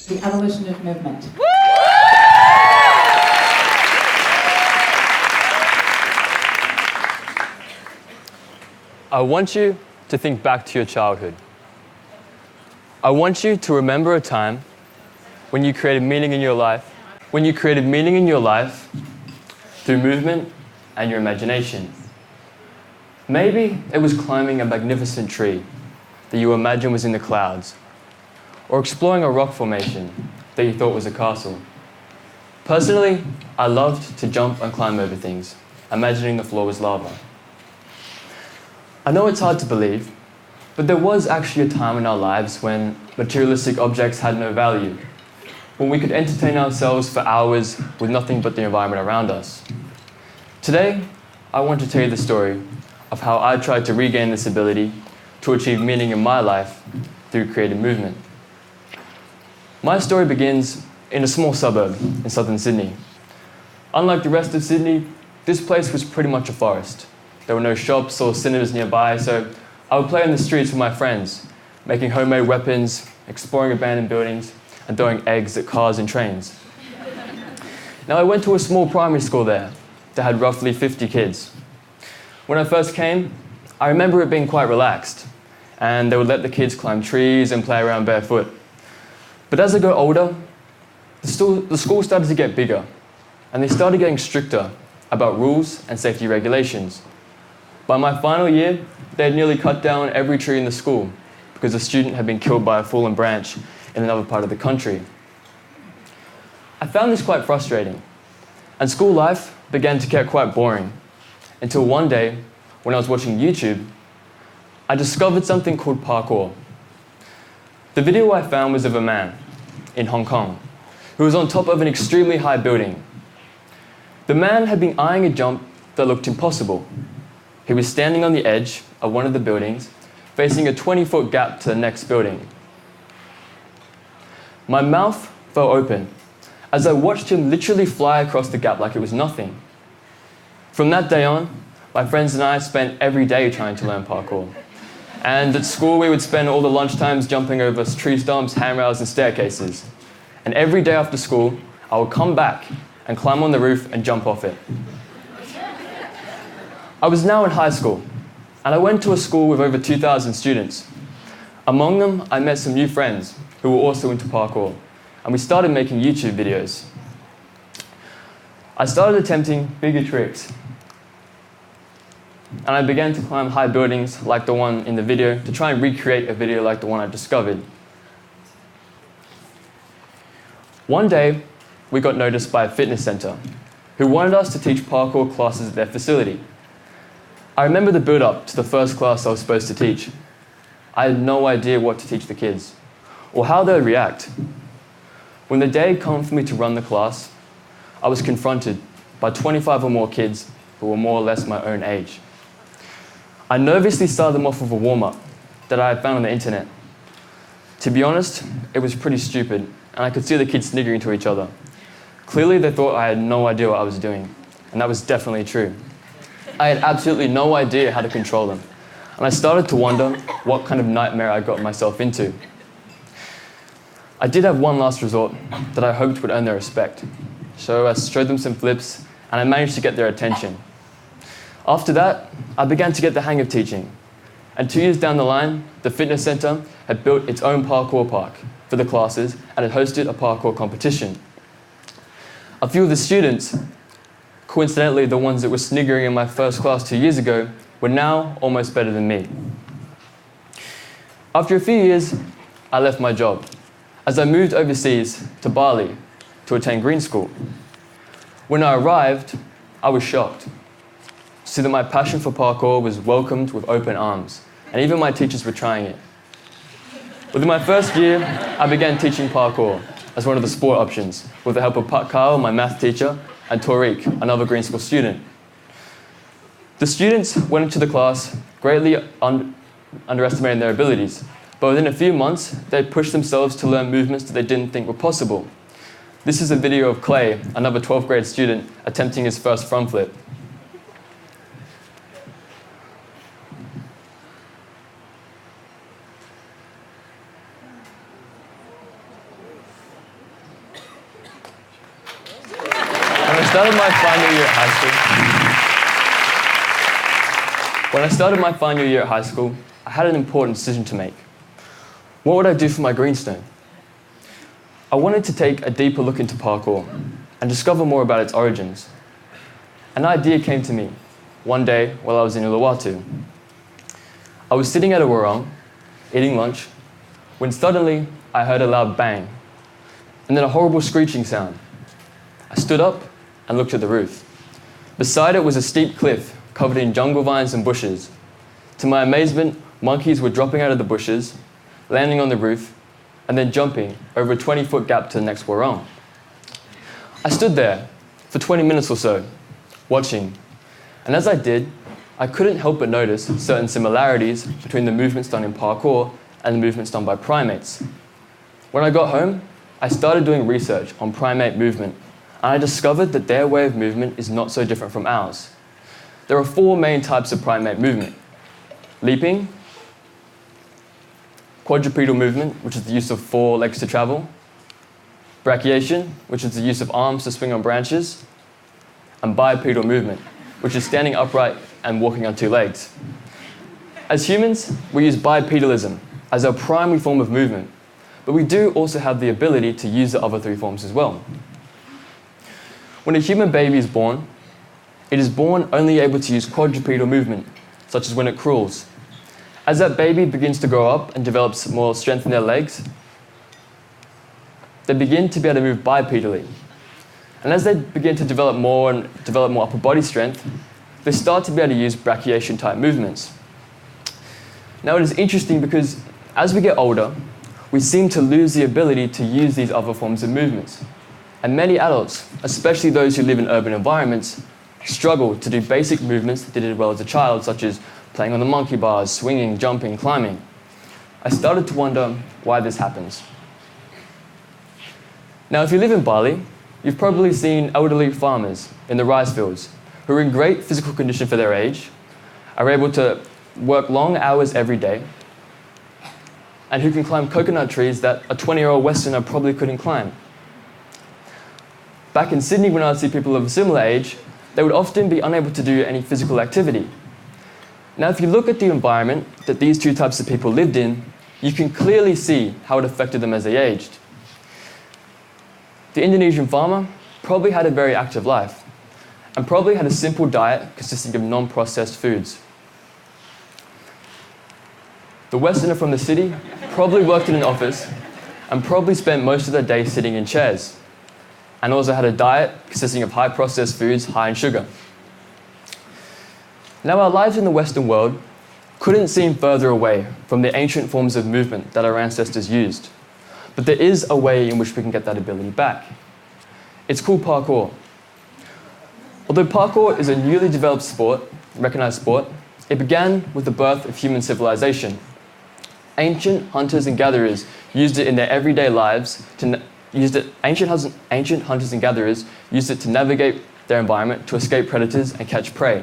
The evolution of movement. I want you to think back to your childhood. I want you to remember a time when you created meaning in your life, through movement and your imagination. Maybe it was climbing a magnificent tree that you imagined was in the clouds, or exploring a rock formation that you thought was a castle. Personally, I loved to jump and climb over things, imagining the floor was lava. I know it's hard to believe, but there was actually a time in our lives when materialistic objects had no value, when we could entertain ourselves for hours with nothing but the environment around us. Today, I want to tell you the story of how I tried to regain this ability to achieve meaning in my life through creative movement. My story begins in a small suburb in southern Sydney. Unlike the rest of Sydney, this place was pretty much a forest. There were no shops or cinemas nearby, so I would play in the streets with my friends, making homemade weapons, exploring abandoned buildings, and throwing eggs at cars and trains. Now, I went to a small primary school there that had roughly 50 kids. When I first came, I remember it being quite relaxed, and they would let the kids climb trees and play around barefoot. But as I got older, the school started to get bigger, and they started getting stricter about rules and safety regulations. By my final year, they had nearly cut down every tree in the school because a student had been killed by a fallen branch in another part of the country. I found this quite frustrating, and school life began to get quite boring, until one day, when I was watching YouTube, I discovered something called parkour. The video I found was of a man in Hong Kong who was on top of an extremely high building. The man had been eyeing a jump that looked impossible. He was standing on the edge of one of the buildings, facing a 20-foot gap to the next building. My mouth fell open as I watched him literally fly across the gap like it was nothing. From that day on, my friends and I spent every day trying to learn parkour. And at school, we would spend all the lunchtimes jumping over tree stumps, handrails, and staircases. And every day after school, I would come back and climb on the roof and jump off it. I was now in high school, and I went to a school with over 2,000 students. Among them, I met some new friends who were also into parkour, and we started making YouTube videos. I started attempting bigger tricks, and I began to climb high buildings like the one in the video to try and recreate a video like the one I discovered. One day, we got noticed by a fitness center who wanted us to teach parkour classes at their facility. I remember the build-up to the first class I was supposed to teach. I had no idea what to teach the kids, or how they would react. When the day came for me to run the class, I was confronted by 25 or more kids who were more or less my own age. I nervously started them off with a warm-up that I had found on the internet. To be honest, it was pretty stupid, and I could see the kids sniggering to each other. Clearly, they thought I had no idea what I was doing, and that was definitely true. I had absolutely no idea how to control them, and I started to wonder what kind of nightmare I got myself into. I did have one last resort that I hoped would earn their respect, so I showed them some flips, and I managed to get their attention. After that, I began to get the hang of teaching, and 2 years down the line, the fitness center had built its own parkour park for the classes and had hosted a parkour competition. A few of the students, coincidentally the ones that were sniggering in my first class 2 years ago, were now almost better than me. After a few years, I left my job as I moved overseas to Bali to attend Greenstone. When I arrived, I was shocked to see that my passion for parkour was welcomed with open arms, and even my teachers were trying it. Within my first year, I began teaching parkour as one of the sport options with the help of Kyle, my math teacher, and Tariq, another Greenstone student. The students went into the class greatly underestimating their abilities, but within a few months, they pushed themselves to learn movements that they didn't think were possible. This is a video of Clay, another 12th grade student, attempting his first front flip. started my final year at high school, I had an important decision to make. What would I do for my Greenstone? I wanted to take a deeper look into parkour and discover more about its origins. An idea came to me one day while I was in Uluwatu. I was sitting at a warung, eating lunch, when suddenly I heard a loud bang, and then a horrible screeching sound. I stood up and looked at the roof. Beside it was a steep cliff covered in jungle vines and bushes. To my amazement, monkeys were dropping out of the bushes, landing on the roof, and then jumping over a 20-foot gap to the next warung. I stood there for 20 minutes or so, watching, and as I did, I couldn't help but notice certain similarities between the movements done in parkour and the movements done by primates. When I got home, I started doing research on primate movement, and I discovered that their way of movement is not so different from ours. There are 4 main types of primate movement: leaping, quadrupedal movement, which is the use of 4 legs to travel, brachiation, which is the use of arms to swing on branches, and bipedal movement, which is standing upright and walking on 2 legs. As humans, we use bipedalism as our primary form of movement, but we do also have the ability to use the other 3 forms as well. When a human baby is born, it is born only able to use quadrupedal movement, such as when it crawls. As that baby begins to grow up and develops more strength in their legs, they begin to be able to move bipedally. And as they begin to develop more upper body strength, they start to be able to use brachiation type movements. Now it is interesting because as we get older, we seem to lose the ability to use these other forms of movements. And many adults, especially those who live in urban environments, struggle to do basic movements that they did well as a child, such as playing on the monkey bars, swinging, jumping, climbing. I started to wonder why this happens. Now, if you live in Bali, you've probably seen elderly farmers in the rice fields who are in great physical condition for their age, are able to work long hours every day, and who can climb coconut trees that a 20-year-old Westerner probably couldn't climb. Back in Sydney, when I'd see people of a similar age, they would often be unable to do any physical activity. Now, if you look at the environment that these 2 types of people lived in, you can clearly see how it affected them as they aged. The Indonesian farmer probably had a very active life and probably had a simple diet consisting of non-processed foods. The Westerner from the city probably worked in an office and probably spent most of their day sitting in chairs, and also had a diet consisting of high processed foods high in sugar. Now, our lives in the Western world couldn't seem further away from the ancient forms of movement that our ancestors used. But there is a way in which we can get that ability back. It's called parkour. Although parkour is a newly developed sport, recognized sport, it began with the birth of human civilization. Ancient hunters and gatherers used it in their everyday lives ancient hunters and gatherers used it to navigate their environment, to escape predators and catch prey.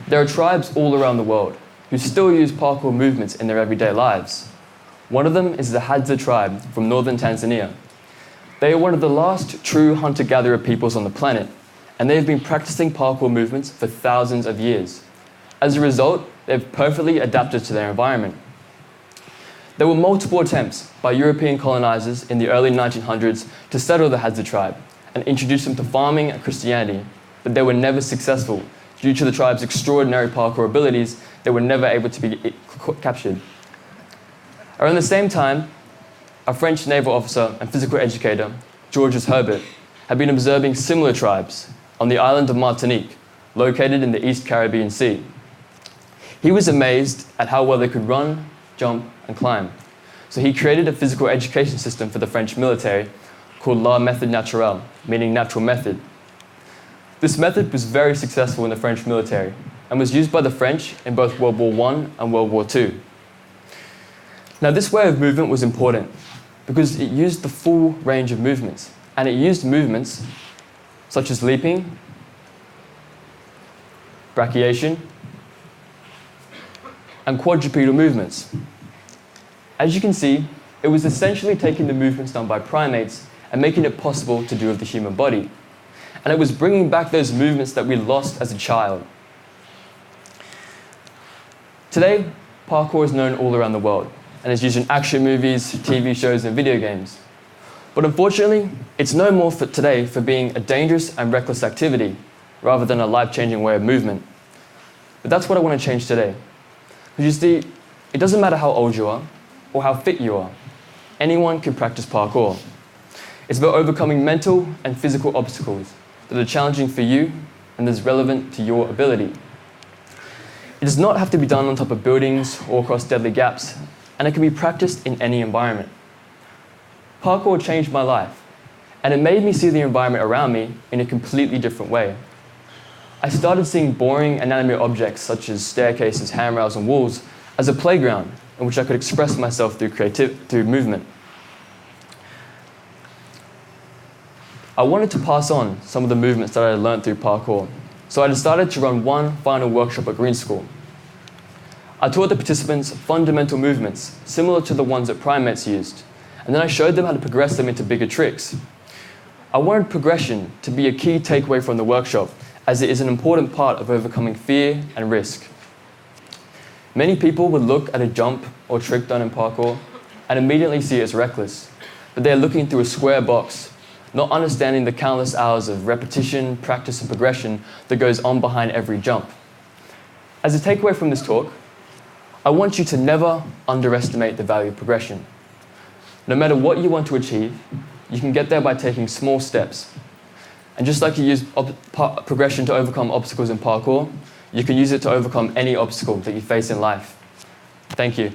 There are tribes all around the world who still use parkour movements in their everyday lives. One of them is the Hadza tribe from northern Tanzania. They are one of the last true hunter-gatherer peoples on the planet, and they have been practicing parkour movements for thousands of years. As a result, they've perfectly adapted to their environment. There were multiple attempts by European colonizers in the early 1900s to settle the Hadza tribe and introduce them to farming and Christianity, but they were never successful. Due to the tribe's extraordinary parkour abilities, they were never able to be captured. Around the same time, a French naval officer and physical educator, Georges Herbert, had been observing similar tribes on the island of Martinique, located in the East Caribbean Sea. He was amazed at how well they could run, jump, and climb. So he created a physical education system for the French military called La Méthode Naturelle, meaning natural method. This method was very successful in the French military and was used by the French in both World War I and World War II. Now, this way of movement was important because it used the full range of movements, and it used movements such as leaping, brachiation, and quadrupedal movements. As you can see, it was essentially taking the movements done by primates and making it possible to do with the human body. And it was bringing back those movements that we lost as a child. Today, parkour is known all around the world and is used in action movies, TV shows, and video games. But unfortunately, it's known more today for being a dangerous and reckless activity rather than a life-changing way of movement. But that's what I want to change today. Because you see, it doesn't matter how old you are or how fit you are. Anyone can practice parkour. It's about overcoming mental and physical obstacles that are challenging for you and is relevant to your ability. It does not have to be done on top of buildings or across deadly gaps, and it can be practiced in any environment. Parkour changed my life, and it made me see the environment around me in a completely different way. I started seeing boring inanimate objects such as staircases, handrails, and walls as a playground in which I could express myself through movement. I wanted to pass on some of the movements that I had learned through parkour, so I decided to run one final workshop at Greenstone. I taught the participants fundamental movements similar to the ones that primates used, and then I showed them how to progress them into bigger tricks. I wanted progression to be a key takeaway from the workshop, as it is an important part of overcoming fear and risk. Many people would look at a jump or trick done in parkour and immediately see it as reckless, but they are looking through a square box, not understanding the countless hours of repetition, practice, and progression that goes on behind every jump. As a takeaway from this talk, I want you to never underestimate the value of progression. No matter what you want to achieve, you can get there by taking small steps. And just like you use progression to overcome obstacles in parkour, you can use it to overcome any obstacle that you face in life. Thank you.